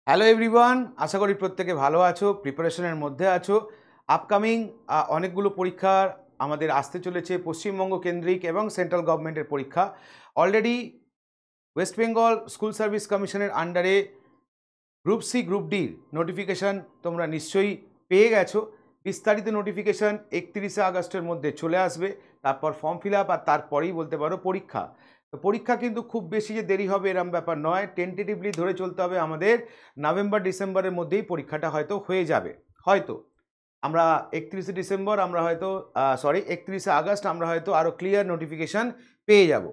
Hello everyone, আশা করি প্রত্যেকে ভালো আছো, প্রিপারেশনের মধ্যে আছো। আপকামিং অনেকগুলো পরীক্ষার আমাদের আসতে চলেছে, পশ্চিমবঙ্গ কেন্দ্রিক এবং সেন্ট্রাল গভর্নমেন্টের পরীক্ষা। Already West Bengal school service কমিশনের আন্ডারে গ্রুপ সি গ্রুপ ডির নোটিফিকেশান তোমরা নিশ্চয়ই পেয়ে গেছো। বিস্তারিত নোটিফিকেশান 31শে আগস্টের মধ্যে চলে আসবে, তারপর ফর্ম ফিল আপ আর তারপরেই বলতে পারো পরীক্ষা। তো পরীক্ষা কিন্তু খুব বেশি যে দেরি হবে এরম ব্যাপার নয়, টেন্টেটিভলি ধরে চলতে হবে আমাদের নভেম্বর ডিসেম্বরের মধ্যেই পরীক্ষাটা হয়তো হয়ে যাবে। হয়তো আমরা 31শে ডিসেম্বর আমরা হয়তো 31শে আগস্ট আমরা হয়তো আরও ক্লিয়ার নোটিফিকেশান পেয়ে যাব।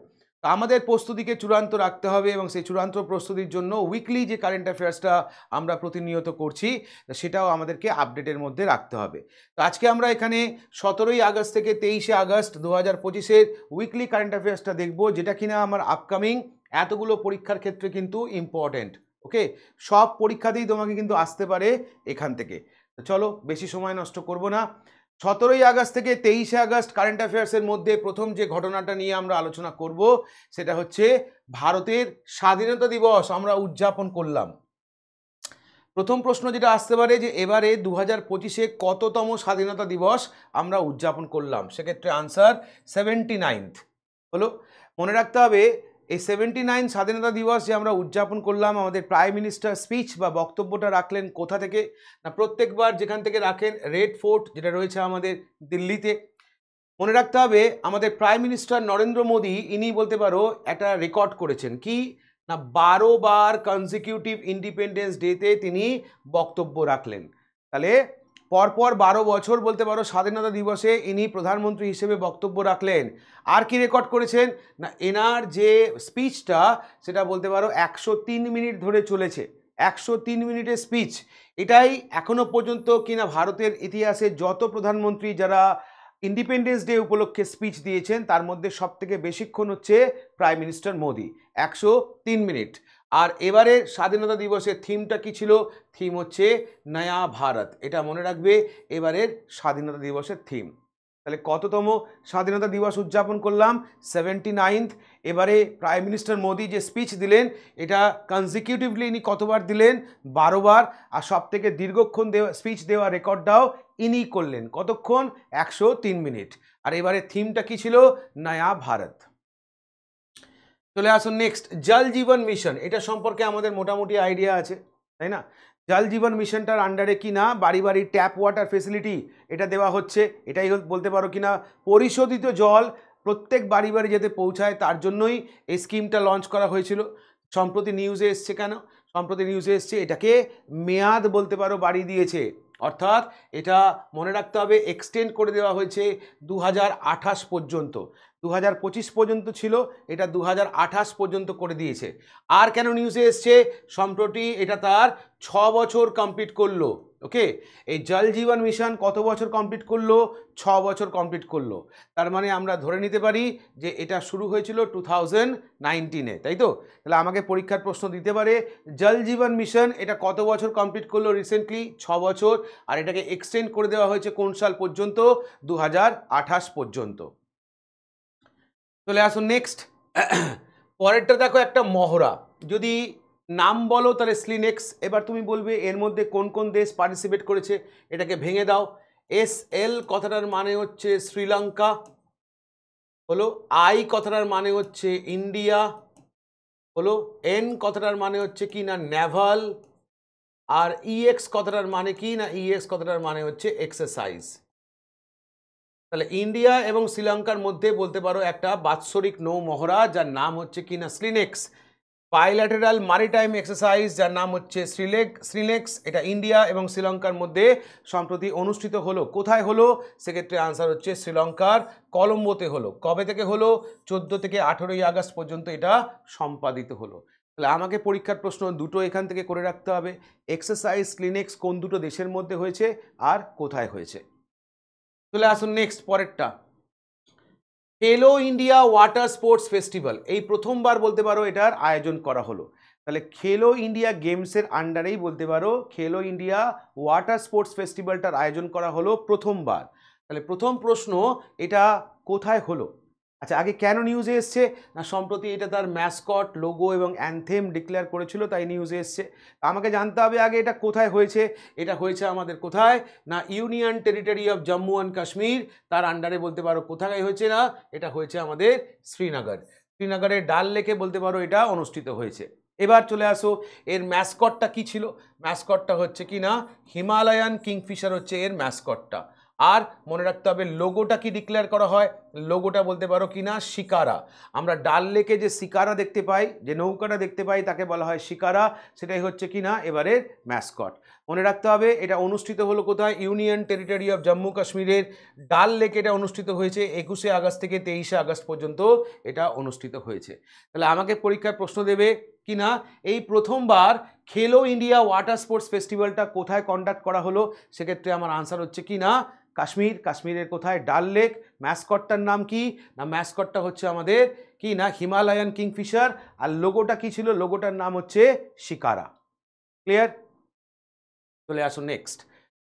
তো আমাদের প্রস্তুতিকে চূড়ান্ত রাখতে হবে এবং সেই চূড়ান্ত প্রস্তুতির জন্য উইকলি যে কারেন্ট অ্যাফেয়ার্সটা আমরা প্রতিনিয়ত করছি সেটাও আমাদেরকে আপডেটের মধ্যে রাখতে হবে। তো আজকে আমরা এখানে 17ই আগস্ট থেকে 23শে আগস্ট 2025-এর উইকলি কারেন্ট অ্যাফেয়ার্সটা দেখব, যেটা কিনা আমার আপকামিং এতগুলো পরীক্ষার ক্ষেত্রে কিন্তু ইম্পর্টেন্ট। ওকে, সব পরীক্ষাতেই তোমাকে কিন্তু আসতে পারে এখান থেকে। তো চলো বেশি সময় নষ্ট করব না। 17ই আগস্ট থেকে 23শে আগস্ট কারেন্ট অ্যাফেয়ার্সের মধ্যে প্রথম যে ঘটনাটা নিয়ে আমরা আলোচনা করব সেটা হচ্ছে ভারতের স্বাধীনতা দিবস আমরা উদযাপন করলাম। প্রথম প্রশ্ন যেটা আসতে পারে যে এবারে 2025-এ কততম স্বাধীনতা দিবস আমরা উদযাপন করলাম, সেক্ষেত্রে আনসার 79th হলো। মনে রাখতে হবে এই 79 স্বাধীনতা দিবস যে আমরা উদযাপন করলাম, আমাদের প্রাইম মিনিস্টার স্পিচ বা বক্তব্যটা রাখলেন কোথা থেকে না, প্রত্যেকবার যেখান থেকে রাখেন রেড ফোর্ট যেটা রয়েছে আমাদের দিল্লিতে। মনে রাখতে হবে আমাদের প্রাইম মিনিস্টার নরেন্দ্র মোদী ইনি বলতে পারো একটা রেকর্ড করেছেন কি না, 12বার কনজিকিউটিভ ইন্ডিপেন্ডেন্স ডেতে তিনি বক্তব্য রাখলেন। তাহলে পরপর 12 বছর বলতে পারো স্বাধীনতা দিবসে ইনি প্রধানমন্ত্রী হিসেবে বক্তব্য রাখলেন। আর কি রেকর্ড করেছেন না, এনার যে স্পিচটা সেটা বলতে পারো 103 মিনিট ধরে চলেছে। 103 মিনিটের স্পিচ, এটাই এখনো পর্যন্ত কিনা ভারতের ইতিহাসে যত প্রধানমন্ত্রী যারা ইন্ডিপেন্ডেন্স ডে উপলক্ষে স্পিচ দিয়েছেন তার মধ্যে সবথেকে বেশিক্ষণ হচ্ছে প্রাইম মিনিস্টার মোদি, 103 মিনিট। আর এবারে স্বাধীনতা দিবসের থিমটা কি ছিল, থিম হচ্ছে নয়া ভারত, এটা মনে রাখবে এবারের স্বাধীনতা দিবসের থিম। তাহলে কততম স্বাধীনতা দিবস উদযাপন করলাম, 79th। এবারে প্রাইম মিনিস্টার মোদি যে স্পিচ দিলেন এটা কনজিকিউটিভলি ইনি কতবার দিলেন, 12বার। আর সব থেকে দীর্ঘক্ষণ স্পিচ দেওয়া রেকর্ডটাও ইনি করলেন, কতক্ষণ, 103 মিনিট। আর এবারে থিমটা কি ছিল, নয়া ভারত। চলে আসুন নেক্সট, জল জীবন মিশন, এটা সম্পর্কে আমাদের মোটামুটি আইডিয়া আছে তাই না। জল জীবন মিশনটার আন্ডারে কি না বাড়ি বাড়ি ট্যাপ ওয়াটার ফেসিলিটি এটা দেওয়া হচ্ছে, এটাই বলতে পারো কি না পরিশোধিত জল প্রত্যেক বাড়ি বাড়ি যাতে পৌঁছায় তার জন্যই এই স্কিমটা লঞ্চ করা হয়েছিল। সম্প্রতি নিউজে এসছে, কেন সম্প্রতি নিউজে এসছে এটাকে মেয়াদ বলতে পারো বাড়িয়ে দিয়েছে, অর্থাৎ এটা মনে রাখতে হবে এক্সটেন্ড করে দেওয়া হয়েছে 2028 পর্যন্ত। 2025 পর্যন্ত ছিল, এটা 2028 পর্যন্ত করে দিয়েছে। আর কেন নিউজে এসছে, সম্প্রতি এটা তার 6 বছর কমপ্লিট করলো। ওকে, এই জল জীবন মিশন কত বছর কমপ্লিট করলো, 6 বছর কমপ্লিট করলো। তার মানে আমরা ধরে নিতে পারি যে এটা শুরু হয়েছিল 2019-এ, তাই তো। তাহলে আমাকে পরীক্ষার প্রশ্ন দিতে পারে জল জীবন মিশন এটা কত বছর কমপ্লিট করলো রিসেন্টলি, 6 বছর। আর এটাকে এক্সটেন্ড করে দেওয়া হয়েছে কোন সাল পর্যন্ত, 2028 পর্যন্ত। চলে আসুন নেক্সট, পরেরটা দেখো একটা মহড়া, যদি নাম বলো তাহলে স্লিনেক্স। এবার তুমি বলবে এর মধ্যে কোন কোন দেশ পার্টিসিপেট করেছে, এটাকে ভেঙে দাও। SL কথাটার মানে হচ্ছে শ্রীলঙ্কা, হলো I কথাটার মানে হচ্ছে ইন্ডিয়া, হলো N কথাটার মানে হচ্ছে কি না নেভাল, আর EX কথাটার মানে কি না EX কথাটার মানে হচ্ছে এক্সারসাইজ। তাহলে ইন্ডিয়া এবং শ্রীলঙ্কার মধ্যে বলতে পারো একটা বাৎসরিক নৌ মহড়া যার নাম হচ্ছে কিনা স্লিনেক্স, বাইল্যাটারাল মারিটাইম এক্সারসাইজ যার নাম হচ্ছে শ্রীলেক্স, এটা ইন্ডিয়া এবং শ্রীলঙ্কার মধ্যে সম্প্রতি অনুষ্ঠিত হলো। কোথায় হলো, সেক্ষেত্রে আনসার হচ্ছে শ্রীলঙ্কার কলম্বোতে হলো। কবে থেকে হলো, 14 থেকে 18ই আগস্ট পর্যন্ত এটা সম্পাদিত হলো। তাহলে আমাকে পরীক্ষার প্রশ্ন দুটো এখান থেকে করে রাখতে হবে, এক্সারসাইজ স্লিনেক্স কোন দুটো দেশের মধ্যে হয়েছে আর কোথায় হয়েছে। চলে আসুন নেক্সট পরেরটা, খেলো ইন্ডিয়া ওয়াটার স্পোর্টস ফেস্টিভ্যাল, এই প্রথমবার বলতে পারো এটার আয়োজন করা হলো। তাহলে খেলো ইন্ডিয়া গেমসের আন্ডারেই বলতে পারো খেলো ইন্ডিয়া ওয়াটার স্পোর্টস ফেস্টিভ্যালটার আয়োজন করা হলো প্রথমবার। তাহলে প্রথম প্রশ্ন, এটা কোথায় হলো, আচ্ছা, আগে কেন নিউজে এসছে না, সম্প্রতি এটা তার ম্যাসকট, লোগো এবং অ্যানথেম ডিক্লেয়ার করেছিল, তাই নিউজে এসছে। আমাকে জানতে হবে আগে এটা কোথায় হয়েছে। এটা হয়েছে আমাদের কোথায় না, union territory of Jammu and Kashmir, তার আন্ডারে বলতে পারো কোথায় হয়েছে না, এটা হয়েছে আমাদের শ্রীনগর। শ্রীনগরের ডাল লেকে বলতে পারো এটা অনুষ্ঠিত হয়েছে। এবার চলে আসো, এর ম্যাসকটটা কি ছিল। ম্যাসকটটা হচ্ছে কি না, হিমালয়ান কিংফিশার হচ্ছে এর ম্যাসকটটা। আর মনে রাখতে হবে লোগোটা কি ডিক্লেয়ার করা হয়, লোগোটা বলতে পারো কি না, শিকারা। আমরা ডাল লেকে যে শিকারা দেখতে পাই, যে নৌকাটা দেখতে পাই, তাকে বলা হয় শিকারা, সেটাই হচ্ছে কি না এবারের ম্যাসকট। মনে রাখতে হবে এটা অনুষ্ঠিত হলো কোথায়, ইউনিয়ন টেরিটরি অফ জম্মু কাশ্মীরের ডাল লেকে এটা অনুষ্ঠিত হয়েছে। 21শে আগস্ট থেকে 23শে আগস্ট পর্যন্ত এটা অনুষ্ঠিত হয়েছে। তাহলে আমাকে পরীক্ষায় প্রশ্ন দেবে কি না, এই প্রথমবার খেলো ইন্ডিয়া ওয়াটার স্পোর্টস ফেস্টিভ্যালটা কোথায় কন্ডাক্ট করা হলো, সেক্ষেত্রে আমার আনসার হচ্ছে কি না কাশ্মীর। কাশ্মীরের কোথায়, ডাল লেক। ম্যাসকটটার নাম কি না, ম্যাসকটটা হচ্ছে আমাদের কি না হিমালয়ান কিংফিশার। আর লোগোটা কি ছিল, লোগোটার নাম হচ্ছে শিকারা। ক্লিয়ার? চলে আসুন নেক্সট।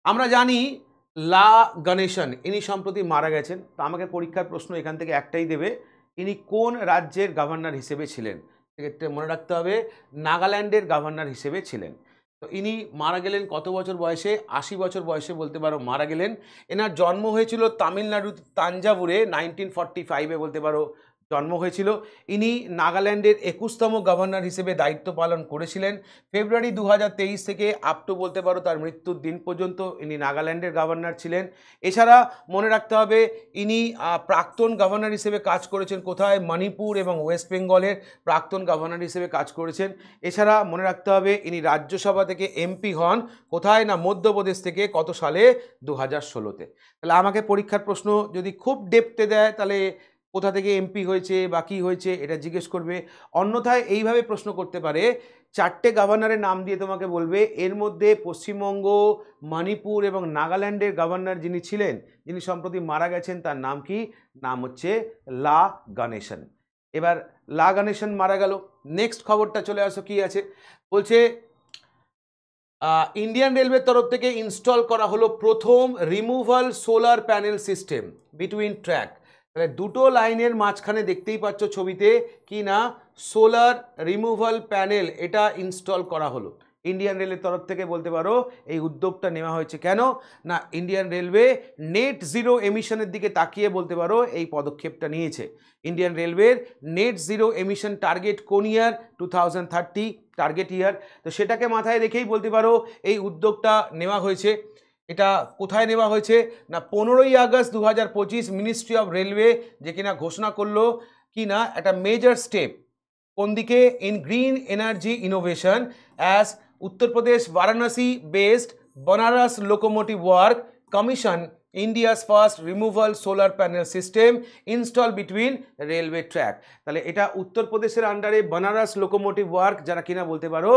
আমরা জানি লা গণেশন ইনি সম্প্রতি মারা গেছেন। তো আমাকে পরীক্ষার প্রশ্ন এখান থেকে একটাই দেবে, ইনি কোন রাজ্যের গভর্নর হিসেবে ছিলেন। সেক্ষেত্রে মনে রাখতে হবে নাগাল্যান্ডের গভর্নর হিসেবে ছিলেন। তো ইনি মারা গেলেন কত বছর বয়সে, 80 বছর বয়সে বলতে পারো মারা গেলেন। এনার জন্ম হয়েছিল তামিলনাড়ুর তাঞ্জাভুরে 1945-এ বলতে পারো জন্ম হয়েছিল। ইনি নাগাল্যান্ডের 21তম গভর্নর হিসেবে দায়িত্ব পালন করেছিলেন। ফেব্রুয়ারি 2023 থেকে আপ টু বলতে পারো তার মৃত্যুর দিন পর্যন্ত ইনি নাগাল্যান্ডের গভর্নর ছিলেন। এছাড়া মনে রাখতে হবে ইনি প্রাক্তন গভর্নর হিসেবে কাজ করেছেন কোথায়, মণিপুর এবং ওয়েস্ট বেঙ্গলের প্রাক্তন গভর্নর হিসেবে কাজ করেছেন। এছাড়া মনে রাখতে হবে ইনি রাজ্যসভা থেকে এমপি হন কোথায় না, মধ্যপ্রদেশ থেকে কত সালে, 2016-তে। তাহলে আমাকে পরীক্ষার প্রশ্ন যদি খুব ডেপথে দেয় তাহলে কোথা থেকে এমপি হয়েছে বা কী হয়েছে এটা জিজ্ঞেস করবে। অন্যথায় এইভাবে প্রশ্ন করতে পারে, 4টে গভর্নরের নাম দিয়ে তোমাকে বলবে এর মধ্যে পশ্চিমবঙ্গ, মণিপুর এবং নাগাল্যান্ডের গভর্নর যিনি ছিলেন, যিনি সম্প্রতি মারা গেছেন, তার নাম কি, নাম হচ্ছে লা গণেশন। এবার লা গণেশন মারা গেল। নেক্সট খবরটা চলে আসো, কি আছে বলছে, ইন্ডিয়ান রেলওয়ের তরফ থেকে ইনস্টল করা হলো প্রথম removal solar panel system between track. তাহলে দুটো লাইনের মাঝখানে দেখতেই পাচ্ছ ছবিতে কি না, সোলার রিমুভাল প্যানেল এটা ইনস্টল করা হলো ইন্ডিয়ান রেলের তরফ থেকে। বলতে পারো এই উদ্যোগটা নেওয়া হয়েছে কেন না, ইন্ডিয়ান রেলওয়ে নেট জিরো এমিশনের দিকে তাকিয়ে বলতে পারো এই পদক্ষেপটা নিয়েছে। ইন্ডিয়ান রেলওয়ের নেট জিরো এমিশন টার্গেট কোন ইয়ার, 2030 টার্গেট ইয়ার। তো সেটাকে মাথায় রেখেই বলতে পারো এই উদ্যোগটা নেওয়া হয়েছে। এটা কোথায় নেওয়া হয়েছে না, 15ই আগস্ট 2025 মিনিস্ট্রি অফ রেলওয়ে যে কিনা ঘোষণা করলো কি না একটা মেজর স্টেপ কোন দিকে, in green energy innovation as Uttar Pradesh Varanasi based Banaras locomotive work commission India's first removal solar panel system install between railway track. তাহলে এটা উত্তরপ্রদেশের আন্ডারে বনারস লোকোমোটিভ ওয়ার্ক যারা কিনা বলতে পারো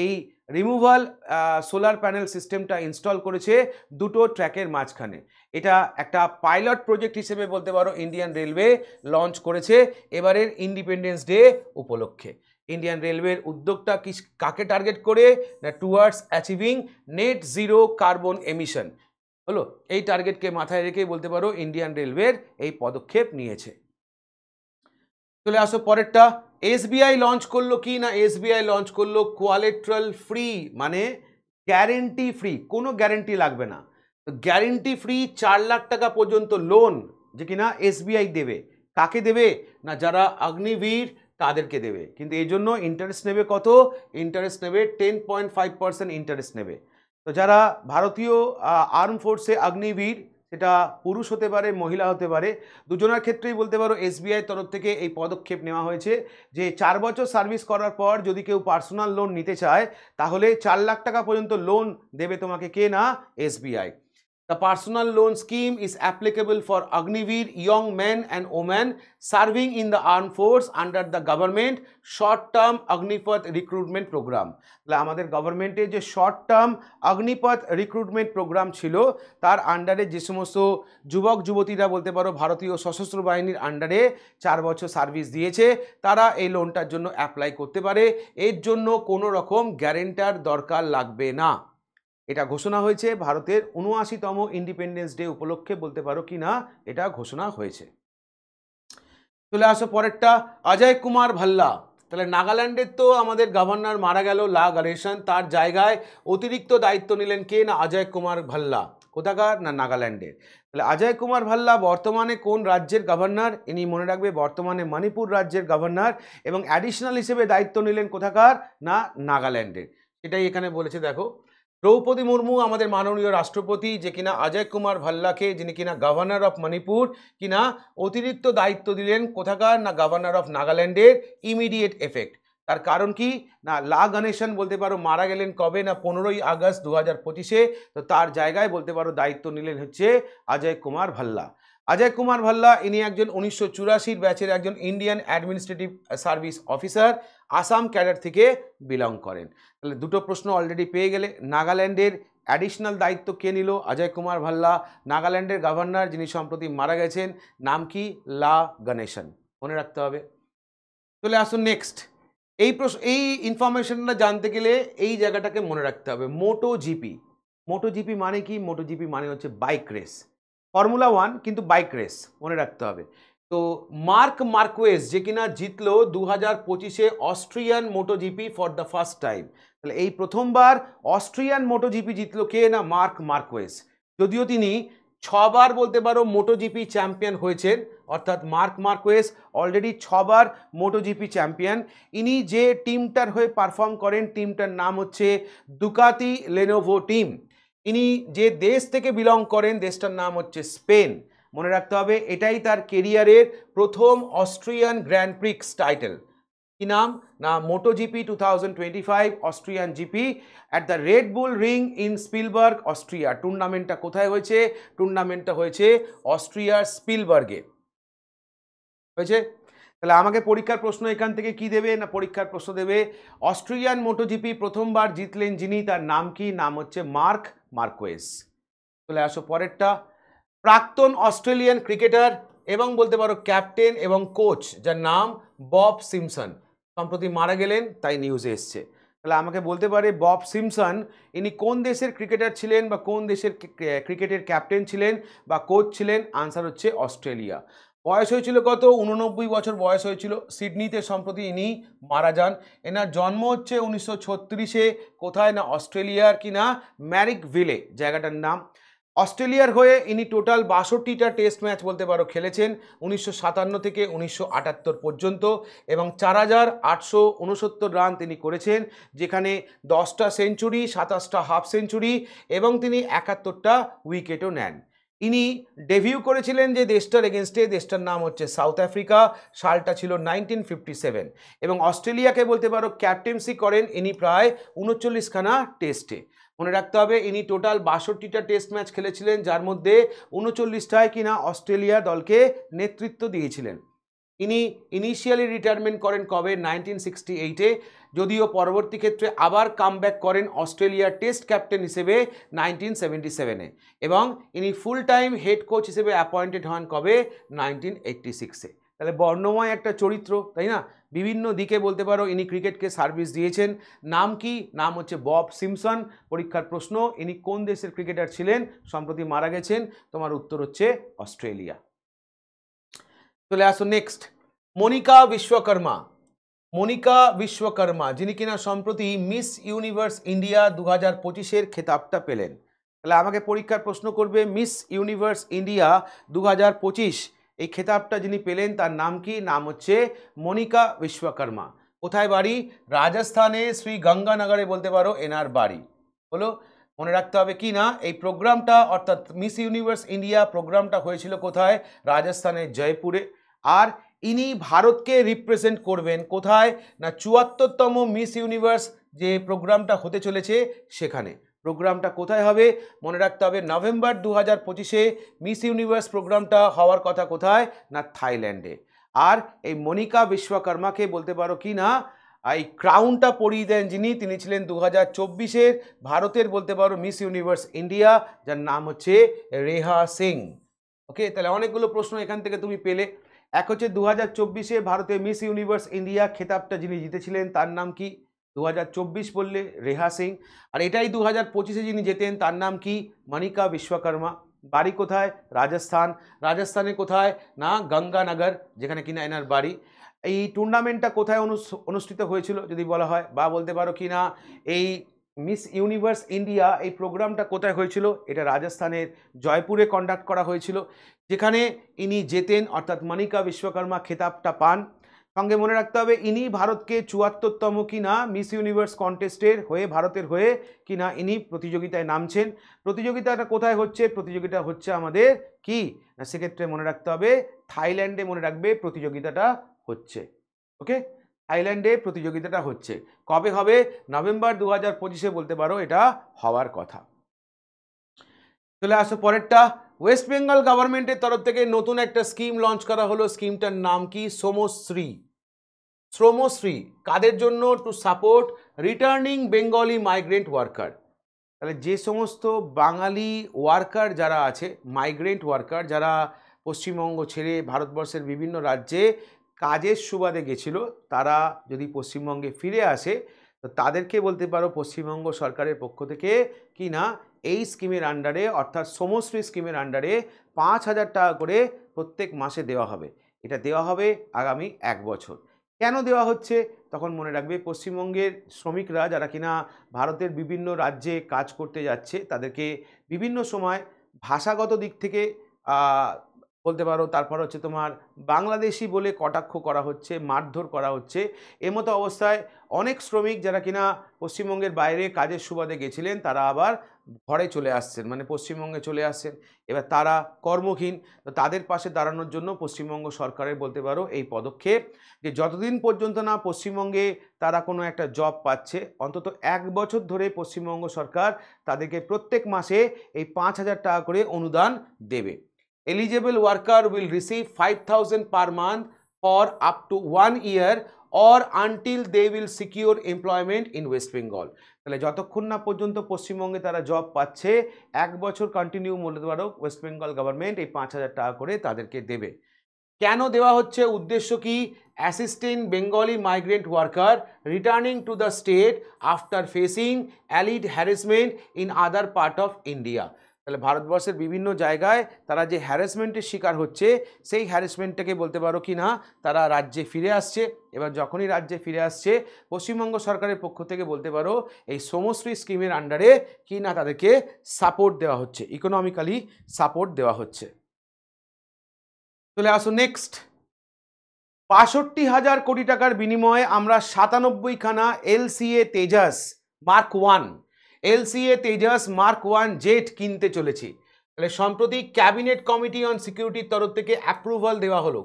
এই রিমুভাল সোলার প্যানেল সিস্টেমটা ইনস্টল করেছে দুটো ট্র্যাকের মাঝখানে। এটা একটা পাইলট প্রজেক্ট হিসেবে বলতে পারো ইন্ডিয়ান রেলওয়ে লঞ্চ করেছে এবারের ইন্ডিপেন্ডেন্স ডে উপলক্ষে। ইন্ডিয়ান রেলওয়ের উদ্যোগটা কাকে টার্গেট করে না, towards achieving net zero carbon emission হলো। এই টার্গেটকে মাথায় রেখেই বলতে পারো ইন্ডিয়ান রেলওয়ের এই পদক্ষেপ নিয়েছে। চলে আসো পরেরটা, এসবিআই লঞ্চ করলো কি না, এসবিআই লঞ্চ করলো কোয়ালেট্রাল ফ্রি, মানে গ্যারেন্টি ফ্রি, কোনো গ্যারেন্টি লাগবে না, গ্যারেন্টি ফ্রি 4 লাখ টাকা পর্যন্ত লোন যে কিনা এসবিআই দেবে। কাকে দেবে না, যারা অগ্নিবীর তাদেরকে দেবে। কিন্তু এই জন্য ইন্টারেস্ট নেবে কত, ইন্টারেস্ট নেবে 10.5% ইন্টারেস্ট নেবে। তো যারা ভারতীয় আর্ম ফোর্সে অগ্নিবীর, সেটা পুরুষ হতে পারে মহিলা হতে পারে, দুজনের ক্ষেত্রেই বলতে পারো এসবিআই তরফ থেকে এই পদক্ষেপ নেওয়া হয়েছে যে 4 বছর সার্ভিস করার পর যদি কেউ পার্সোনাল লোন নিতে চায় তাহলে 4 লাখ টাকা পর্যন্ত লোন দেবে তোমাকে কে না, SBI. The personal loan scheme is applicable for Agniveer young men and women serving in the armed force under the government short-term Agnipath recruitment program. তাহলে আমাদের গভর্নমেন্টের যে short term Agnipath recruitment programme ছিল তার আন্ডারে যে সমস্ত যুবক যুবতীরা বলতে পারো ভারতীয় সশস্ত্র বাহিনীর আন্ডারে 4 বছর সার্ভিস দিয়েছে তারা এই লোনটার জন্য অ্যাপ্লাই করতে পারে। এর জন্য কোনো রকম গ্যারেন্টার দরকার লাগবে না। এটা ঘোষণা হয়েছে ভারতের 79তম ইন্ডিপেন্ডেন্স ডে উপলক্ষে বলতে পারো কি না, এটা ঘোষণা হয়েছে। চলে আসো পরেরটা, অজয় কুমার ভাল্লা। তাহলে নাগাল্যান্ডের তো আমাদের গভর্নর মারা গেল লা গণেশন, তার জায়গায় অতিরিক্ত দায়িত্ব নিলেন কে না অজয় কুমার ভাল্লা। কোথাকার না নাগাল্যান্ডের। তাহলে অজয় কুমার ভাল্লা বর্তমানে কোন রাজ্যের গভর্নর? ইনি মনে রাখবে বর্তমানে মণিপুর রাজ্যের গভর্নর, এবং অ্যাডিশনাল হিসেবে দায়িত্ব নিলেন কোথাকার না নাগাল্যান্ডের। এটাই এখানে বলেছে দেখো। দ্রৌপদী মুর্মু আমাদের মাননীয় রাষ্ট্রপতি, যে কিনা অজয় কুমার ভাল্লাকে, যিনি কিনা গভর্নর অফ মণিপুর, কিনা অতিরিক্ত দায়িত্ব দিলেন কোথাকার না গভর্নর অফ নাগাল্যান্ডের ইমিডিয়েট এফেক্ট। তার কারণ কি না লা গণেশন বলতে পারো মারা গেলেন কবে না 15ই আগস্ট 2025-এ। তো তার জায়গায় বলতে পারো দায়িত্ব নিলেন হচ্ছে অজয় কুমার ভাল্লা। অজয় কুমার ভাল্লা ইনি একজন 1984 ব্যাচের একজন Indian administrative service officer, Assam cadre থেকে বিলং করেন। তাহলে দুটো প্রশ্ন অলরেডি পেয়ে গেলে। নাগাল্যান্ডের অ্যাডিশনাল দায়িত্ব কে নিল? অজয় কুমার ভাল্লা। নাগাল্যান্ডের গভর্নর যিনি সম্প্রতি মারা গেছেন নাম কি? লা গণেশন। মনে রাখতে হবে। চলে আসুন নেক্সট। এই ইনফরমেশনটা জানতে গেলে এই জায়গাটাকে মনে রাখতে হবে, মোটো জিপি। মোটো জিপি মানে কি? মোটো জিপি মানে হচ্ছে বাইক রেস, ফর্মুলা 1 কিন্তু বাইক রেস, মনে রাখতে হবে। তো মার্ক মার্কোয়েজ যে কিনা জিতলো 2025-এ Austrian moto GP for the first time. তাহলে এই প্রথমবার অস্ট্রিয়ান মোটো জিপি জিতলো কে না মার্ক মার্কোয়েজ। যদিও তিনি 6বার বলতে পারো মোটো জিপি চ্যাম্পিয়ন হয়েছেন, অর্থাৎ মার্ক মার্কোয়েজ অলরেডি 6বার মোটো জিপি চ্যাম্পিয়ন। ইনি যে টিমটার হয়ে পারফর্ম করেন টিমটার নাম হচ্ছে দুকাতি লেনোভো টিম। ইনি যে দেশ থেকে বিলং করেন দেশটার নাম হচ্ছে স্পেন। মনে রাখতে হবে এটাই তার কেরিয়ারের প্রথম অস্ট্রিয়ান গ্র্যান্ড প্রিক্স টাইটেল। কি নাম না moto GP 2025 Austrian GP at the Red Bull Ring in Spielberg Austria. টুর্নামেন্টটা কোথায় হয়েছে? টুর্নামেন্টটা হয়েছে অস্ট্রিয়ার স্পিলবার্গে হয়েছে। তাহলে আমাকে পরীক্ষার প্রশ্ন এখান থেকে কি দেবে না পরীক্ষার প্রশ্ন দেবে অস্ট্রিয়ান মোটো জিপি প্রথমবার জিতলেন যিনি, তার নাম কি? নাম হচ্ছে মার্ক মার্কোয়েজ। চলে আসো পরেরটা, প্রাক্তন অস্ট্রেলিয়ান ক্রিকেটার এবং বলতে পারো ক্যাপ্টেন এবং কোচ যার নাম বব সিমসন, সম্প্রতি মারা গেলেন তাই নিউজে এসছে। তাহলে আমাকে বলতে পারে বব সিমসন ইনি কোন দেশের ক্রিকেটার ছিলেন বা কোন দেশের ক্রিকেটের ক্যাপ্টেন ছিলেন বা কোচ ছিলেন? আনসার হচ্ছে অস্ট্রেলিয়া। বয়স হয়েছিল কত? 89 বছর বয়স হয়েছিল। সিডনিতে সম্প্রতি ইনি মারা যান। এনার জন্ম হচ্ছে 1936-এ। কোথায় না অস্ট্রেলিয়ার কিনা ম্যারিকভিলে জায়গাটার নাম। অস্ট্রেলিয়ার হয়ে ইনি টোটাল 62টা টেস্ট ম্যাচ বলতে পারো খেলেছেন 1957 থেকে 1978 পর্যন্ত, এবং 4869 রান তিনি করেছেন, যেখানে 10টা সেঞ্চুরি, 27টা হাফ সেঞ্চুরি এবং তিনি 71টা উইকেটও নেন। ইনি ডেবিউ করেছিলেন যে দেশটার এগেনস্টে, দেশটার নাম হচ্ছে সাউথ আফ্রিকা, সালটা ছিল 1957, এবং অস্ট্রেলিয়াকে বলতে পারো ক্যাপ্টেন্সি করেন ইনি প্রায় 39খানা টেস্টে। মনে রাখতে হবে ইনি টোটাল 62টা টেস্ট ম্যাচ খেলেছিলেন, যার মধ্যে 39টায় কিনা অস্ট্রেলিয়া দলকে নেতৃত্ব দিয়েছিলেন। ইনি ইনিশিয়ালি রিটায়ারমেন্ট করেন কবে? 1968-এ, যদিও পরবর্তী ক্ষেত্রে আবার কামব্যাক করেন অস্ট্রেলিয়ার টেস্ট ক্যাপ্টেন হিসেবে 1977-এ, এবং ইনি ফুল টাইম হেড কোচ হিসেবে অ্যাপয়েন্টেড হন কবে? 1986-এ। তাহলে বর্ণময় একটা চরিত্র, তাই না? বিভিন্ন দিকে বলতে পারো ইনি ক্রিকেটকে সার্ভিস দিয়েছেন। নাম কি? নাম হচ্ছে বব সিমসন। পরীক্ষার প্রশ্ন ইনি কোন দেশের ক্রিকেটার ছিলেন? সম্প্রতি মারা গেছেন। তোমার উত্তর হচ্ছে অস্ট্রেলিয়া। চলে আসো নেক্সট, মনিকা বিশ্বকর্মা। মনিকা বিশ্বকর্মা যিনি কিনা সম্প্রতি মিস ইউনিভার্স ইন্ডিয়া 2025-এর খেতাবটা পেলেন। তাহলে আমাকে পরীক্ষার প্রশ্ন করবে মিস ইউনিভার্স ইন্ডিয়া 2025 এই খেতাবটা যিনি পেলেন তার নাম কি? নাম হচ্ছে মনিকা বিশ্বকর্মা। কোথায় বাড়ি? রাজস্থানে শ্রী গঙ্গানগরে বলতে পারো এনার বাড়ি হলো। মনে রাখতে হবে কি না এই প্রোগ্রামটা অর্থাৎ মিস ইউনিভার্স ইন্ডিয়া প্রোগ্রামটা হয়েছিল কোথায়? রাজস্থানের জয়পুরে। আর ইনি ভারতকে রিপ্রেজেন্ট করবেন কোথায় না 74তম মিস ইউনিভার্স যে প্রোগ্রামটা হতে চলেছে সেখানে। প্রোগ্রামটা কোথায় হবে? মনে রাখতে হবে নভেম্বর 2025-এ মিস ইউনিভার্স প্রোগ্রামটা হওয়ার কথা কোথায় না থাইল্যান্ডে। আর এই মনিকা বিশ্বকর্মাকে বলতে পারো কি না এই ক্রাউনটা পরিয়ে দেন যিনি, তিনি ছিলেন 2024-এর ভারতের বলতে পারো মিস ইউনিভার্স ইন্ডিয়া, যার নাম হচ্ছে রেহা সিং। ওকে, তাহলে অনেকগুলো প্রশ্ন এখান থেকে তুমি পেলে। এক হচ্ছে 2024-এ ভারতের মিস ইউনিভার্স ইন্ডিয়া খেতাবটা যিনি জিতেছিলেন তার নাম কি? 2024 বললে রেহা সিং। আর এটাই 2025-এ যিনি জেতেন তার নাম কি? মনিকা বিশ্বকর্মা। বাড়ি কোথায়? রাজস্থান। রাজস্থানে কোথায়? না গঙ্গানগর, যেখানে কিনা এনার বাড়ি। এই টুর্নামেন্টটা কোথায় অনুষ্ঠিত হয়েছিল যদি বলা হয়, বা বলতে পারো কি না এই মিস ইউনিভার্স ইন্ডিয়া এই প্রোগ্রামটা কোথায় হয়েছিল? এটা রাজস্থানের জয়পুরে কন্ডাক্ট করা হয়েছিল, যেখানে ইনি জেতেন, অর্থাৎ মনিকা বিশ্বকর্মা খেতাবটা পান। সঙ্গে মনে রাখতে হবে ইনি ভারতকে ৭৪তম কিনা মিস ইউনিভার্স কন্টেস্টের হয়ে, ভারতের হয়ে কিনা ইনি প্রতিযোগিতায় নামছেন। প্রতিযোগিতাটা কোথায় হচ্ছে? প্রতিযোগিতা হচ্ছে আমাদের কি না, সেক্ষেত্রে মনে রাখতে হবে থাইল্যান্ডে, মনে রাখবে প্রতিযোগিতাটা হচ্ছে। ওকে, থাইল্যান্ডে প্রতিযোগিতাটা হচ্ছে। কবে হবে? নভেম্বর ২০২৫-এ বলতে পারো এটা হওয়ার কথা। চলে আসো পরেরটা। ওয়েস্ট বেঙ্গল গভর্নমেন্টের তরফ থেকে নতুন একটা স্কিম লঞ্চ করা হলো। স্কিমটার নাম কি? শ্রমশ্রী। শ্রমশ্রী কাদের জন্য? To support returning Bengali migrant worker. তাহলে যে সমস্ত বাঙালি ওয়ার্কার যারা আছে, মাইগ্রেন্ট ওয়ার্কার যারা পশ্চিমবঙ্গ ছেড়ে ভারতবর্ষের বিভিন্ন রাজ্যে কাজের সুবাদে গেছিল, তারা যদি পশ্চিমবঙ্গে ফিরে আসে তো তাদেরকে বলতে পারো পশ্চিমবঙ্গ সরকারের পক্ষ থেকে কি না এই স্কিমের আন্ডারে, অর্থাৎ শ্রমশ্রী স্কিমের আন্ডারে ৫,০০০ টাকা করে প্রত্যেক মাসে দেওয়া হবে। এটা দেওয়া হবে আগামী ১ বছর। কেন দেওয়া হচ্ছে? তখন মনে রাখবে পশ্চিমবঙ্গের শ্রমিকরা যারা কিনা ভারতের বিভিন্ন রাজ্যে কাজ করতে যাচ্ছে, তাদেরকে বিভিন্ন সময় ভাষাগত দিক থেকে বলতে পারো, তারপর হচ্ছে তোমার বাংলাদেশি বলে কটাক্ষ করা হচ্ছে, মারধর করা হচ্ছে। এমতো অবস্থায় অনেক শ্রমিক যারা কিনা পশ্চিমবঙ্গের বাইরে কাজের সুবাদে গেছিলেন, তারা আবার ঘরে চলে আসছেন, মানে পশ্চিমবঙ্গে চলে আসছেন। এবার তারা কর্মহীন, তো তাদের পাশে দাঁড়ানোর জন্য পশ্চিমবঙ্গ সরকারের বলতে পারো এই পদক্ষেপ, যে যতদিন পর্যন্ত না পশ্চিমবঙ্গে তারা কোনো একটা জব পাচ্ছে, অন্তত ১ বছর ধরে পশ্চিমবঙ্গ সরকার তাদেরকে প্রত্যেক মাসে এই ৫,০০০ টাকা করে অনুদান দেবে। Eligible worker will receive 5,000 per month for up to 1 year or until they will secure employment in West Bengal. তাহলে যতক্ষণ না পর্যন্ত পশ্চিমবঙ্গে তারা জব পাচ্ছে, ১ বছর কন্টিনিউ বলতে পারো ওয়েস্ট বেঙ্গল গভর্নমেন্ট এই ৫,০০০ টাকা করে তাদেরকে দেবে। কেন দেওয়া হচ্ছে? উদ্দেশ্য কি? Assisting Bengali migrant worker returning to the state after facing alleged harassment in other part of India. তাহলে ভারতবর্ষের বিভিন্ন জায়গায় তারা যে হ্যারাসমেন্টের শিকার হচ্ছে, সেই হ্যারাসমেন্টটাকে বলতে পারো কি না তারা রাজ্যে ফিরে আসছে। এবার যখনই রাজ্যে ফিরে আসছে, পশ্চিমবঙ্গ সরকারের পক্ষ থেকে বলতে পারো এই শ্রমশ্রী স্কিমের আন্ডারে কি না তাদেরকে সাপোর্ট দেওয়া হচ্ছে, ইকোনমিক্যালি সাপোর্ট দেওয়া হচ্ছে। চলে আসো নেক্সট। ৬৫,০০০ কোটি টাকার বিনিময়ে আমরা ৯৭খানা LCA Tejas mark ১, LCA Tejas mark ১ jet কিনতে চলেছি। তাহলে সম্প্রতি ক্যাবিনেট কমিটি অন সিকিউরিটির তরফ থেকে অ্যাপ্রুভাল দেওয়া হলো।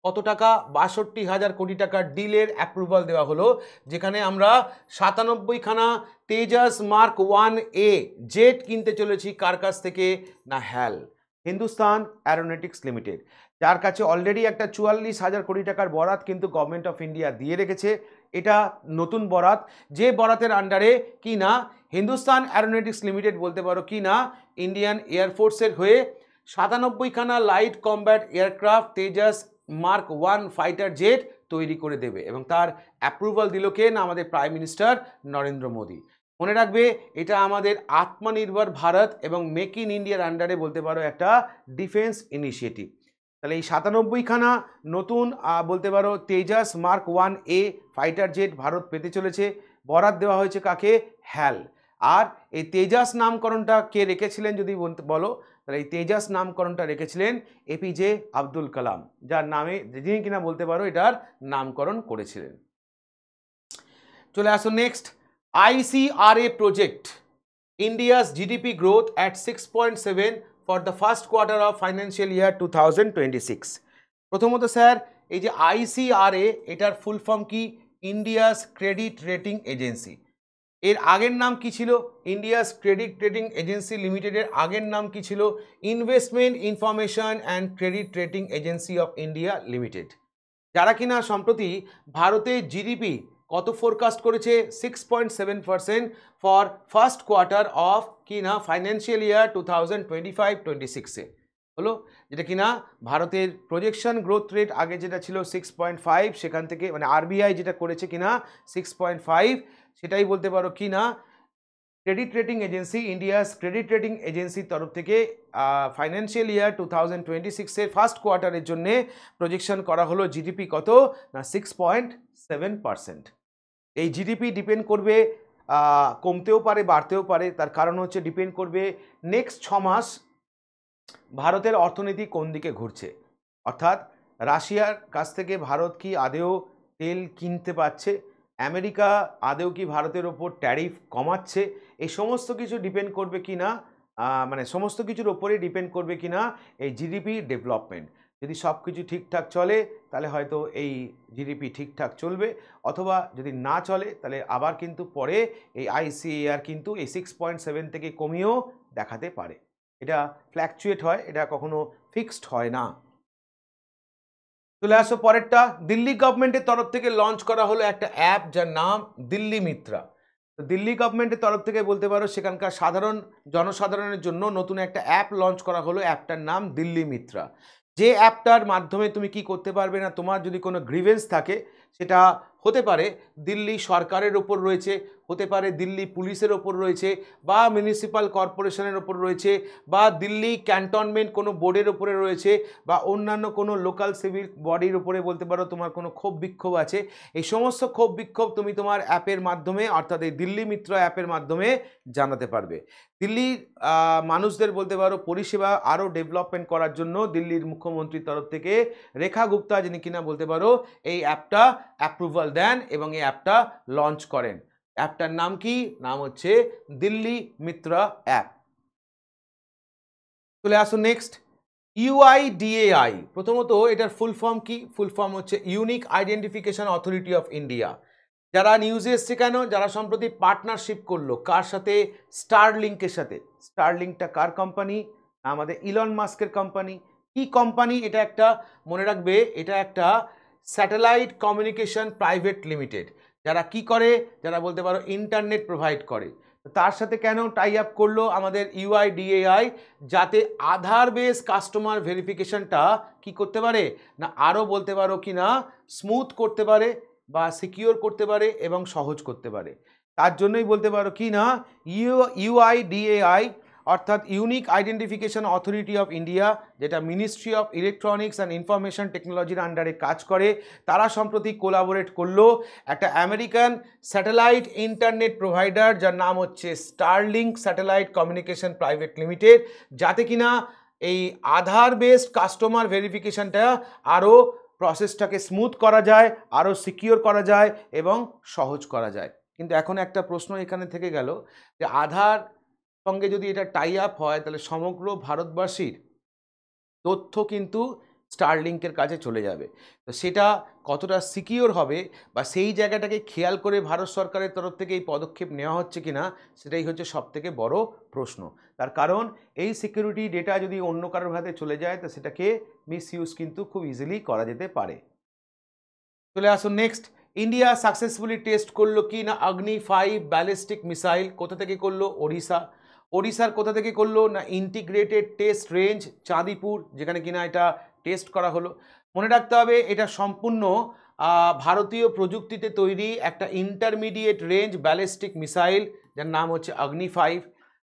কত টাকা? ৬২,০০০ কোটি টাকার ডিলের অ্যাপ্রুভাল দেওয়া হলো, যেখানে আমরা ৯৭খানা তেজাস মার্ক ১A জেট কিনতে চলেছি। কার কাছ থেকে? না হ্যাল, হিন্দুস্তান অ্যারোনটিক্স লিমিটেড, যার কাছে অলরেডি একটা ৪৪,০০০ কোটি টাকার বরাত কিন্তু গভর্নমেন্ট অফ ইন্ডিয়া দিয়ে রেখেছে। এটা নতুন বরাত, যে বরাতের আন্ডারে কি না হিন্দুস্তান অ্যারোনটিক্স লিমিটেড বলতে পারো কি না ইন্ডিয়ান এয়ারফোর্সের হয়ে ৯৭খানা light combat aircraft Tejas mark ১ fighter jet তৈরি করে দেবে, এবং তার অ্যাপ্রুভাল দিল কে না আমাদের প্রাইম মিনিস্টার নরেন্দ্র মোদী। মনে রাখবে এটা আমাদের আত্মনির্ভর ভারত এবং মেক ইন ইন্ডিয়ার আন্ডারে বলতে পারো একটা ডিফেন্স ইনিশিয়েটিভ। তাহলে এই ৯৭খানা নতুন বলতে পারো তেজাস মার্ক ১A ফাইটার জেট ভারত পেতে চলেছে। বরাত দেওয়া হয়েছে কাকে? হ্যাল। আর এই তেজাস নামকরণটা কে রেখেছিলেন যদি বলো, তাহলে এই তেজাস নামকরণটা রেখেছিলেন APJ আব্দুল কালাম, যার নামে যিনি কিনা বলতে পারো এটার নামকরণ করেছিলেন। চলে আসো next. ICRA project India's GDP growth at 6.7 for the first quarter of financial year 2026. প্রথমত স্যার এই যে ICRA এটার ফুল ফর্ম কি? India's credit rating agency. এর আগের নাম কি ছিল? ইন্ডিয়াস ক্রেডিট রেটিং এজেন্সি লিমিটেডের আগের নাম কি ছিল? Investment information and credit rating agency of India limited, যারা কিনা সম্প্রতি ভারতের জিডিপি কত ফোরকাস্ট করেছে? 6.7% ফর ফার্স্ট কোয়ার্টার অফ কিনা ফাইন্যান্সিয়াল ইয়ার 2025-26-এ হলো, যেটা কিনা ভারতের প্রজেকশন গ্রোথ রেট আগে যেটা ছিল 6.5, সেখান থেকে মানে RBI যেটা করেছে কিনা 6.5, সেটাই বলতে পারো কিনা credit rating agency, India's credit rating এজেন্সির তরফ থেকে ফাইন্যান্সিয়াল ইয়ার 2026-এর ফার্স্ট কোয়ার্টারের জন্য প্রজেকশন করা হলো জিডিপি কত না 6.7%। এই জিডিপি ডিপেন্ড করবে, কমতেও পারে বাড়তেও পারে, তার কারণ হচ্ছে ডিপেন্ড করবে নেক্সট 6 মাস ভারতের অর্থনীতি কোন দিকে ঘুরছে, অর্থাৎ রাশিয়ার কাছ থেকে ভারত কি আদেও তেল কিনতে পারছে, আমেরিকা আদেও কি ভারতের ওপর ট্যারিফ কমাচ্ছে, এই সমস্ত কিছু ডিপেন্ড করবে কি না, মানে সমস্ত কিছুর ওপরে ডিপেন্ড করবে কি না এই জিডিপি ডেভেলপমেন্ট। যদি সব কিছু ঠিকঠাক চলে তাহলে হয়তো এই জিডিপি ঠিকঠাক চলবে, অথবা যদি না চলে তাহলে আবার কিন্তু পরে এই আইসিএআর কিন্তু এই 6.7 থেকে কমিয়েও দেখাতে পারে। এটা ফ্ল্যাকচুয়েট হয়, এটা কখনো ফিক্সড হয় না। চলে আসো পরেরটা, দিল্লি গভর্নমেন্টের তরফ থেকে লঞ্চ করা হলো একটা অ্যাপ যার নাম দিল্লি মিত্রা। তো দিল্লি গভর্নমেন্টের তরফ থেকে বলতে পারো সেখানকার জনসাধারণের জন্য নতুন একটা অ্যাপ লঞ্চ করা হলো, অ্যাপটার নাম দিল্লি মিত্রা। যে অ্যাপটার মাধ্যমে তুমি কি করতে পারবে না, তোমার যদি কোনো গ্রিভেন্স থাকে সেটা হতে পারে দিল্লি সরকারের ওপর রয়েছে, হতে পারে দিল্লি পুলিশের ওপর রয়েছে, বা মিউনিসিপ্যাল কর্পোরেশনের ওপর রয়েছে, বা দিল্লি ক্যান্টনমেন্ট কোনো বোর্ডের ওপরে রয়েছে, বা অন্যান্য কোনো লোকাল সিভিল বডির ওপরে বলতে পারো তোমার কোনো ক্ষোভ বিক্ষোভ আছে, এই সমস্ত ক্ষোভ বিক্ষোভ তুমি তোমার অ্যাপের মাধ্যমে অর্থাৎ এই দিল্লি মিত্র অ্যাপের মাধ্যমে জানাতে পারবে। দিল্লির মানুষদের বলতে পারো পরিষেবা আরও ডেভেলপমেন্ট করার জন্য দিল্লির মুখ্যমন্ত্রীর তরফ থেকে রেখা গুপ্তা যিনি কিনা বলতে পারো এই অ্যাপটা অ্যাপ্রুভাল দেন এবং এই অ্যাপটা লঞ্চ করেন। অ্যাপটার নাম কি, নাম হচ্ছে দিল্লি মিত্রা অ্যাপ। চলে আসুন নেক্সট, ইউআইডিএআই। প্রথমত এটার ফুল ফর্ম কি, ফুল ফর্ম হচ্ছে unique identification authority of India. যারা নিউজে এসছে কেন, যারা সম্প্রতি পার্টনারশিপ করলো কার সাথে, স্টারলিংকের সাথে। স্টারলিংকটা কার কোম্পানি, আমাদের ইলন মাস্কের কোম্পানি। কি কোম্পানি, এটা একটা মনে রাখবে, এটা একটা স্যাটেলাইট কমিউনিকেশন প্রাইভেট লিমিটেড। যারা কি করে, যারা বলতে পারো ইন্টারনেট প্রোভাইড করে। তার সাথে কেন টাই আপ করলো আমাদের ইউআইডিএআই, যাতে আধার বেস কাস্টমার ভেরিফিকেশনটা কি করতে পারে না আরও বলতে পারো কি না স্মুথ করতে পারে বা সিকিওর করতে পারে এবং সহজ করতে পারে। তার জন্যই বলতে পারো কি না ইউআইডিএআই অর্থাৎ unique identification authority of India, যেটা ministry of electronics and information টেকনোলজির আন্ডারে কাজ করে, তারা সম্প্রতি কোলাবোরেট করলো একটা আমেরিকান স্যাটেলাইট ইন্টারনেট প্রোভাইডার যার নাম হচ্ছে Starlink satellite communication private limited, যাতে কিনা এই আধার বেসড কাস্টমার ভেরিফিকেশনটা আরও প্রসেসটাকে স্মুথ করা যায়, আরও সিকিওর করা যায় এবং সহজ করা যায়। কিন্তু এখন একটা প্রশ্ন এখানে থেকে গেল যে আধার সঙ্গে যদি এটা টাই আপ হয় তাহলে সমগ্র ভারতবাসীর তথ্য কিন্তু স্টারলিংকের কাছে চলে যাবে। তো সেটা কতটা সিকিওর হবে বা সেই জায়গাটাকে খেয়াল করে ভারত সরকারের তরফ থেকে এই পদক্ষেপ নেওয়া হচ্ছে কিনা, সেটাই হচ্ছে সবথেকে বড় প্রশ্ন। তার কারণ এই সিকিউরিটি ডেটা যদি অন্য কারোর হাতে চলে যায় তো সেটাকে মিসইউজ কিন্তু খুব ইজিলি করা যেতে পারে। চলে আসুন নেক্সট, ইন্ডিয়া সাকসেসফুলি টেস্ট করলো কি না অগ্নি-5 ব্যালিস্টিক মিসাইল। কোথা থেকে করলো, ওড়িশা। ওড়িশার কোথা থেকে করলো না ইন্টিগ্রেটেড টেস্ট রেঞ্জ চাঁদিপুর, যেখানে কিনা এটা টেস্ট করা হলো। মনে রাখতে হবে এটা সম্পূর্ণ ভারতীয় প্রযুক্তিতে তৈরি একটা ইন্টারমিডিয়েট রেঞ্জ ব্যালিস্টিক মিসাইল যার নাম হচ্ছে অগ্নি-5।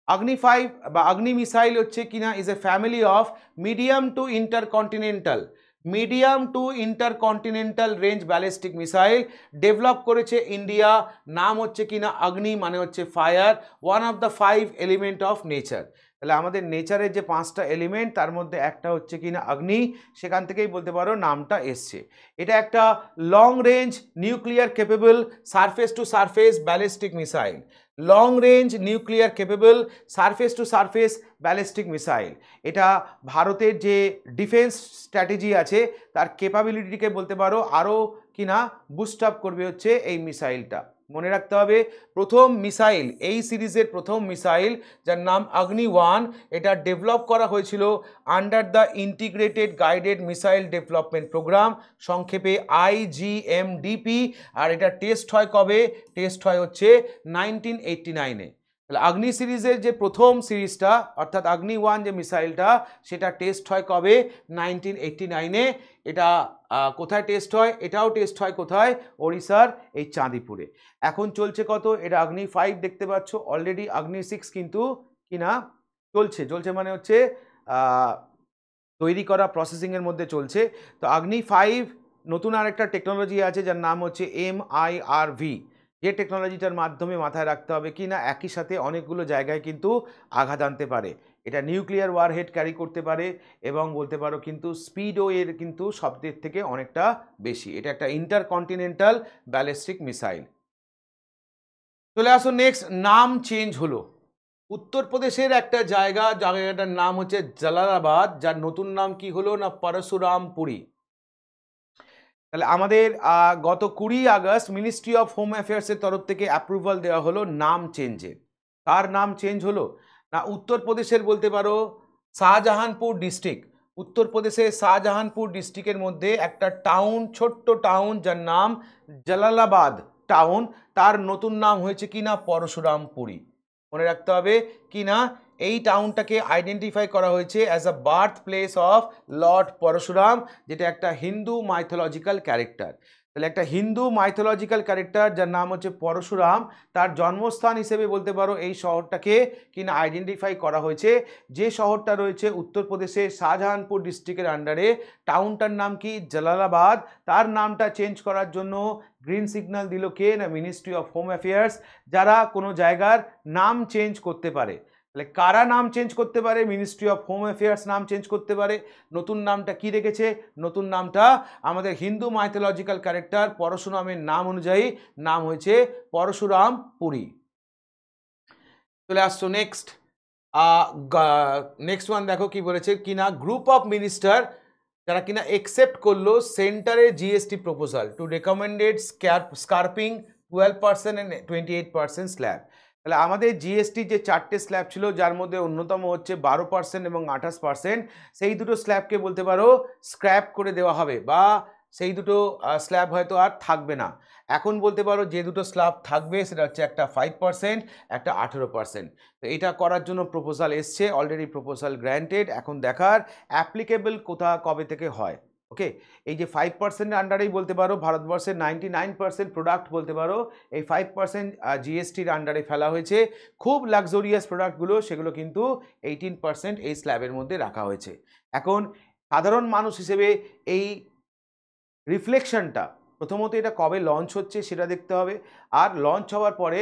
অগ্নি-5 বা অগ্নি মিসাইল হচ্ছে কিনা is a family of medium to intercontinental range ballistic missile develop করেছে ইন্ডিয়া। নাম হচ্ছে কিনা অগ্নি মানে হচ্ছে fire, one of the 5 element of nature. তাহলে আমাদের নেচারের যে 5টা এলিমেন্ট তার মধ্যে একটা হচ্ছে কিনা অগ্নি, সেখান থেকেই বলতে পারো নামটা এসছে। এটা একটা long range nuclear capable surface two surface ballistic missile. Long range nuclear capable surface two surface ballistic missile. এটা ভারতের যে ডিফেন্স স্ট্র্যাটেজি আছে তার ক্যাপাবিলিটিকে বলতে পারো আরও কিনা বুস্ট আপ করবে হচ্ছে এই মিসাইলটা। মনে রাখতে হবে প্রথম মিসাইল, এই সিরিজের প্রথম মিসাইল যার নাম অগ্নি-1, এটা ডেভেলপ করা হয়েছিল under the integrated guided missile development programme, সংক্ষেপে IGMDP। আর এটা টেস্ট হয় কবে, টেস্ট হয় হচ্ছে 1989-এ। তাহলে অগ্নি সিরিজের যে প্রথম সিরিজটা অর্থাৎ অগ্নি 1 যে মিসাইলটা সেটা টেস্ট হয় কবে 1989-এ। এটা কোথায় টেস্ট হয়? এটাও টেস্ট হয় কোথায়? ওড়িশার এই চাঁদিপুরে। এখন চলছে কত? এটা অগ্নি 5 দেখতে পাচ্ছ, অলরেডি অগ্নি 6 কিন্তু কিনা চলছে, মানে হচ্ছে তৈরি করা প্রসেসিংয়ের মধ্যে চলছে। তো অগ্নি 5 নতুন আরেকটা টেকনোলজি আছে যার নাম হচ্ছে MIRV, যে টেকনোলজিটার মাধ্যমে মাথায় রাখতে হবে কি না একই সাথে অনেকগুলো জায়গায় কিন্তু আঘাত আনতে পারে। এটা নিউক্লিয়ার ওয়ারহেড ক্যারি করতে পারে এবং বলতে পারো কিন্তু স্পিডও এর কিন্তু শব্দের থেকে অনেকটা বেশি। এটা একটা ইন্টারকন্টিনেন্টাল ব্যালিস্টিক মিসাইল। চলে আসো নেক্সট, নাম চেঞ্জ হলো। উত্তরপ্রদেশের একটা জায়গাটার নাম হচ্ছে জালালাবাদ, যার নতুন নাম কি হলো না পরশুরামপুরি। তাহলে আমাদের গত 20 আগস্ট মিনিস্ট্রি অফ হোম অ্যাফেয়ার্সের তরফ থেকে অ্যাপ্রুভাল দেওয়া হলো নাম চেঞ্জের। কার নাম চেঞ্জ হলো না উত্তরপ্রদেশের বলতে পারো শাহজাহানপুর ডিস্ট্রিক্ট। উত্তরপ্রদেশের শাহজাহানপুর ডিস্ট্রিক্টের মধ্যে একটা টাউন, ছোট্ট টাউন যার নাম জালালাবাদ টাউন, তার নতুন নাম হয়েছে কিনা পরশুরামপুরি। মনে রাখতে হবে কি না এই টাউনটাকে আইডেন্টিফাই করা হয়েছে as a birth place of lord Parshuram, যেটা একটা হিন্দু মাইথোলজিক্যাল ক্যারেক্টার। তাহলে একটা হিন্দু মাইথোলজিক্যাল ক্যারেক্টার যার নাম হচ্ছে পরশুরাম, তার জন্মস্থান হিসেবে বলতে পারো এই শহরটাকে কিনা আইডেন্টিফাই করা হয়েছে। যে শহরটা রয়েছে উত্তরপ্রদেশের শাহজাহানপুর ডিস্ট্রিক্টের আন্ডারে, টাউনটার নাম কি জালালাবাদ, তার নামটা চেঞ্জ করার জন্য গ্রিন সিগন্যাল দিল কে না মিনিস্ট্রি অফ হোম অ্যাফেয়ার্স, যারা কোনো জায়গার নাম চেঞ্জ করতে পারে। তাহলে কারা নাম চেঞ্জ করতে পারে? মিনিস্ট্রি অফ হোম অ্যাফেয়ার্স নাম চেঞ্জ করতে পারে। নতুন নামটা কি রেখেছে? নতুন নামটা আমাদের হিন্দু মাইথোলজিক্যাল ক্যারেক্টার পরশুরামের নাম অনুযায়ী নাম হয়েছে পরশুরাম পুরী। চলে আসছো নেক্সট, নেক্সট ওয়ান দেখো কি বলেছে কিনা গ্রুপ অফ মিনিস্টার যারা কিনা একসেপ্ট করলো সেন্টারের GST proposal to recommended scrapping 12% and 28% slab. তাহলে আমাদের জিএসটি যে 4টে স্ল্যাব ছিল যার মধ্যে অন্যতম হচ্ছে 12% এবং 28%, সেই দুটো স্ল্যাবকে বলতে পারো স্ক্র্যাপ করে দেওয়া হবে বা সেই দুটো স্ল্যাব হয়তো আর থাকবে না। এখন বলতে পারো যে দুটো স্ল্যাব থাকবে সেটা হচ্ছে একটা 5%, একটা 18%। তো এটা করার জন্য প্রপোজাল এসছে, অলরেডি প্রপোজাল গ্র্যান্টেড, এখন দেখার অ্যাপ্লিকেবল কবে থেকে হয়। ওকে, এই যে 5%-এর আন্ডারেই বলতে পারো ভারতবর্ষের 99% প্রোডাক্ট বলতে পারো এই 5% জিএসটির আন্ডারে ফেলা হয়েছে। খুব লাক্সারিয়াস প্রোডাক্টগুলো সেগুলো কিন্তু 18% এই স্ল্যাবের মধ্যে রাখা হয়েছে। এখন সাধারণ মানুষ হিসেবে এই রিফ্লেকশনটা প্রথমত এটা কবে লঞ্চ হচ্ছে সেটা দেখতে হবে, আর লঞ্চ হওয়ার পরে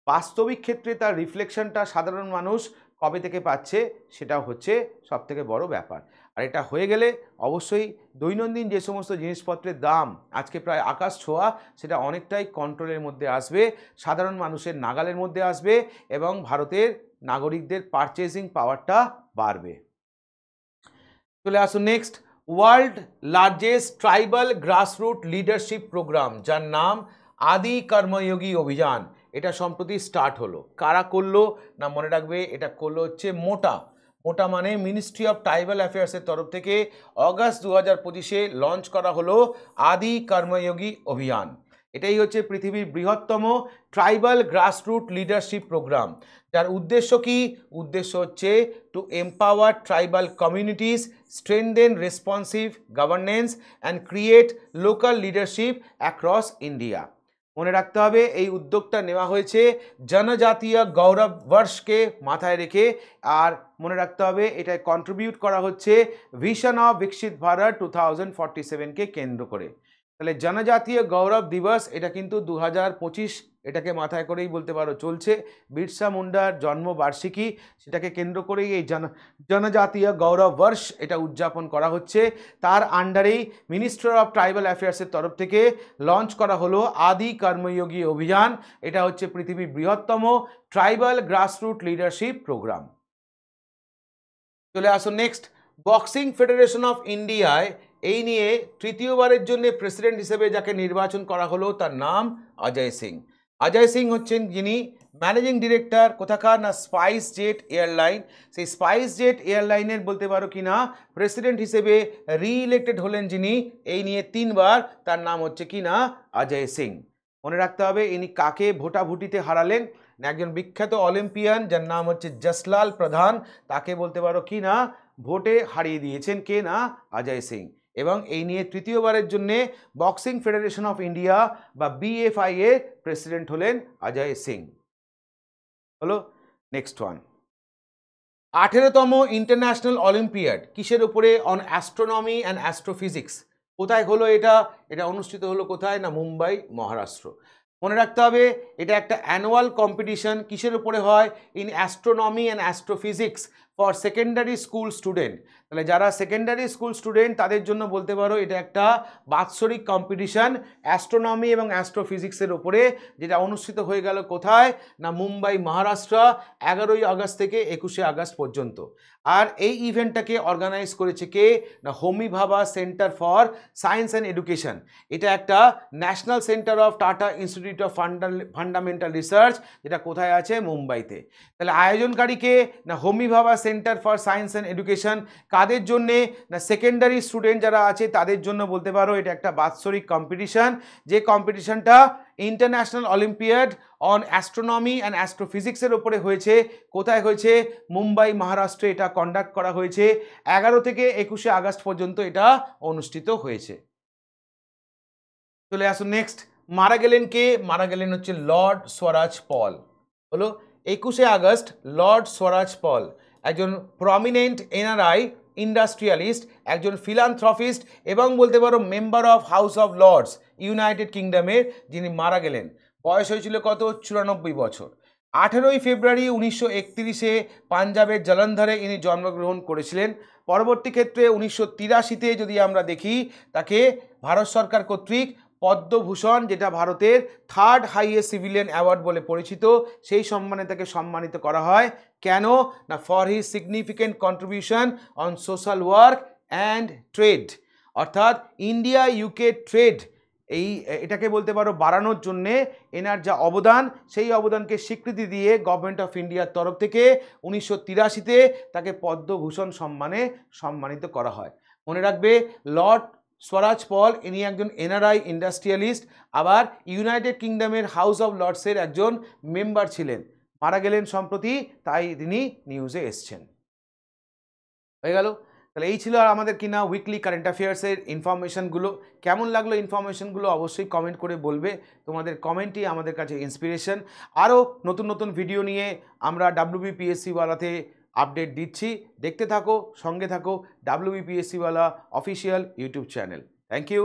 বাস্তবিক ক্ষেত্রে তার রিফ্লেকশনটা সাধারণ মানুষ কবে থেকে পাচ্ছে সেটাও হচ্ছে সবথেকে বড় ব্যাপার। আর এটা হয়ে গেলে অবশ্যই দৈনন্দিন যে সমস্ত জিনিসপত্রের দাম আজকে প্রায় আকাশ ছোঁয়া সেটা অনেকটাই কন্ট্রোলের মধ্যে আসবে, সাধারণ মানুষের নাগালের মধ্যে আসবে এবং ভারতের নাগরিকদের পারচেজিং পাওয়ারটা বাড়বে। চলে আসুন next, world largest tribal grassroot leadership programme যার নাম আদি কর্মযোগী অভিযান, এটা সম্প্রতি স্টার্ট হলো। কারা করলো না মনে রাখবে এটা করলো হচ্ছে মোটা মানে মিনিস্ট্রি অফ ট্রাইবাল অ্যাফেয়ার্সের তরফ থেকে অগাস্ট 2025-এ লঞ্চ করা হলো আদি কর্মযোগী অভিযান। এটাই হচ্ছে পৃথিবীর বৃহত্তম ট্রাইবাল গ্রাসরুট লিডারশিপ প্রোগ্রাম, যার উদ্দেশ্য কি? উদ্দেশ্য হচ্ছে two empower tribal communities, strengthen responsive governance and create local leadership across India. মনে রাখতে হবে এই উদ্যোগটা নেওয়া হয়েছে জনজাতীয় গৌরব বর্ষকে মাথায় রেখে, আর মনে রাখতে হবে এটায় কন্ট্রিবিউট করা হচ্ছে ভিশন অফ বিকশিত ভারত 2047-কে কেন্দ্র করে। তাহলে জনজাতীয় গৌরব দিবস এটা কিন্তু 2025 এটাকে মাথায় করেই বলতে পারো চলছে, বিরসা মুন্ডার জন্মবার্ষিকী, সেটাকে কেন্দ্র করেই এই জনজাতীয় গৌরব বর্ষ এটা উদযাপন করা হচ্ছে। তার আন্ডারেই মিনিস্ট্রি অফ ট্রাইবাল অ্যাফেয়ার্সের তরফ থেকে লঞ্চ করা হলো আদি কর্মযোগী অভিযান। এটা হচ্ছে পৃথিবীর বৃহত্তম ট্রাইবাল গ্রাসরুট লিডারশিপ প্রোগ্রাম। চলে আসুন নেক্সট, বক্সিং ফেডারেশন অফ ইন্ডিয়ায় এই নিয়ে তৃতীয়বারের জন্য প্রেসিডেন্ট হিসেবে যাকে নির্বাচন করা হলো তার নাম অজয় সিং। অজয় সিং হচ্ছেন যিনি ম্যানেজিং ডিরেক্টর কোথাকার না স্পাইস জেট এয়ারলাইন। সেই স্পাইস জেট এয়ারলাইনের বলতে পারো কি না প্রেসিডেন্ট হিসেবে রিইলেক্টেড হলেন যিনি এই নিয়ে 3বার, তার নাম হচ্ছে কি না অজয় সিং। মনে রাখতে হবে ইনি কাকে ভোটাভুটিতে হারালেন, না একজন বিখ্যাত অলিম্পিয়ান যার নাম হচ্ছে জসলাল প্রধান, তাকে বলতে পারো কি না ভোটে হারিয়ে দিয়েছেন, কে না অজয় সিং। এবং এই নিয়ে তৃতীয়বারের জন্য বক্সিং ফেডারেশন অফ ইন্ডিয়া বা BFI এর প্রেসিডেন্ট হলেন অজয় সিং। হলো নেক্সট ওয়ান, 18তম ইন্টারন্যাশনাল অলিম্পিয়াড কিসের উপরে? On astronomy and astrophysics. কোথায় হলো এটা? এটা অনুষ্ঠিত হলো কোথায়? না মুম্বাই, মহারাষ্ট্র। মনে রাখতে হবে এটা একটা অ্যানুয়াল কম্পিটিশন, কিসের উপরে হয়? In astronomy and astrophysics for secondary school student. তাহলে যারা সেকেন্ডারি স্কুল স্টুডেন্ট তাদের জন্য বলতে পারো এটা একটা বাৎসরিক কম্পিটিশন অ্যাস্ট্রোনমি এবং অ্যাস্ট্রোফিজিক্সের উপরে, যেটা অনুষ্ঠিত হয়ে গেল কোথায়? না মুম্বাই, মহারাষ্ট্র, 11ই আগস্ট থেকে 21শে আগস্ট পর্যন্ত। আর এই ইভেন্টটাকে অর্গানাইজ করেছে কে? না Homi Bhabha centre for science and education. এটা একটা national centre of Tata institute of fundamental research, যেটা কোথায় আছে? মুম্বাইতে। তাহলে আয়োজনকারীকে? না Homi Bhabha centre for science and education. কাদের জন্যে? না সেকেন্ডারি স্টুডেন্ট যারা আছে তাদের জন্য বলতে পারো এটা একটা বাৎসরিক কম্পিটিশন, যে কম্পিটিশনটা international olympiad on astronomy and অ্যাস্ট্রোফিজিক্সের ওপরে হয়েছে। কোথায় হয়েছে? মুম্বাই, মহারাষ্ট্রে এটা কন্ডাক্ট করা হয়েছে। 11 থেকে 21শে আগস্ট পর্যন্ত এটা অনুষ্ঠিত হয়েছে। চলে আসুন নেক্সট, মারা গেলেন কে? মারা গেলেন হচ্ছে লর্ড স্বরাজ পল। হলো 21শে আগস্ট লর্ড স্বরাজ পল একজন প্রমিনেন্ট NRI ইন্ডাস্ট্রিয়ালিস্ট, একজন ফিলান্থ্রপিস্ট এবং বলতে পারো member of House of Lords United কিংডমের, যিনি মারা গেলেন। বয়স হয়েছিল কত? 94 বছর। 18ই ফেব্রুয়ারি 1931-এ পাঞ্জাবের জলন্ধরে ইনি জন্মগ্রহণ করেছিলেন। পরবর্তী ক্ষেত্রে 1983-তে যদি আমরা দেখি, তাকে ভারত সরকার কর্তৃক পদ্মভূষণ, যেটা ভারতের 3rd হাইয়েস্ট সিভিলিয়ান অ্যাওয়ার্ড বলে পরিচিত, সেই সম্মানে তাকে সম্মানিত করা হয়। কেন? না for his significant contribution on social work and trade, অর্থাৎ ইন্ডিয়া UK ট্রেড এটাকে বলতে পারো বাড়ানোর জন্যে এনার যা অবদান, সেই অবদানকে স্বীকৃতি দিয়ে গভর্নমেন্ট অফ ইন্ডিয়ার তরফ থেকে 1983-তে তাকে পদ্মভূষণ সম্মানে সম্মানিত করা হয়। মনে রাখবে লর্ড স্বরাজ পল ইনি একজন NRI ইন্ডাস্ট্রিয়ালিস্ট, আবার ইউনাইটেড কিংডমের হাউস অফ লর্ডসের একজন মেম্বার ছিলেন। মারা গেলেন সম্প্রতি, তাই তিনি নিউজে এসছেন। হয়ে গেল। তাহলে এই ছিল আমাদের কিনা উইকলি কারেন্ট অ্যাফেয়ার্সের ইনফরমেশনগুলো। কেমন লাগলো ইনফরমেশনগুলো অবশ্যই কমেন্ট করে বলবে। তোমাদের কমেন্টই আমাদের কাছে ইন্সপিরেশন। আরও নতুন নতুন ভিডিও নিয়ে আমরা WBPSC ওয়ালাতে আপডেট দিচ্ছি। দেখতে থাকো, সঙ্গে থাকো WBPSC ওয়ালা official YouTube channel. Thank you.